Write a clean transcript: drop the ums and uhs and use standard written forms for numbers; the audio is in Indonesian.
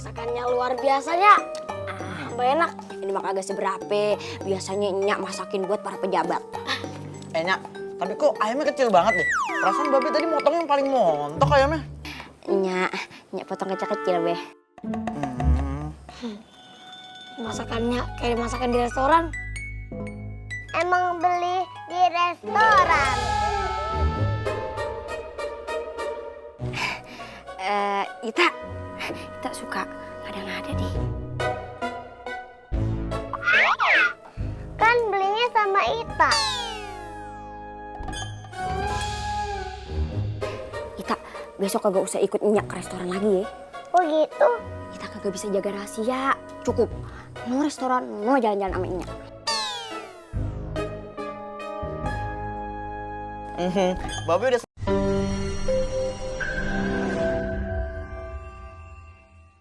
Masakannya luar biasa ya. Enak. Ini mah kagak seberapa. Biasanya Nyak masakin buat para pejabat. Nyak, tapi kok ayamnya kecil banget deh? Perasaan Babe tadi motong yang paling montok ayamnya. Nyak potong kecil-kecil, Beh. Masakannya kayak masakan di restoran. Emang beli di restoran. Ita suka ngada-ngada deh. Kan belinya sama Ita. Ita besok kagak usah ikut Nyak ke restoran lagi ya. Oh gitu? Ita kagak bisa jaga rahasia. Cukup. No restoran, no jalan-jalan sama Nyak. Babe udah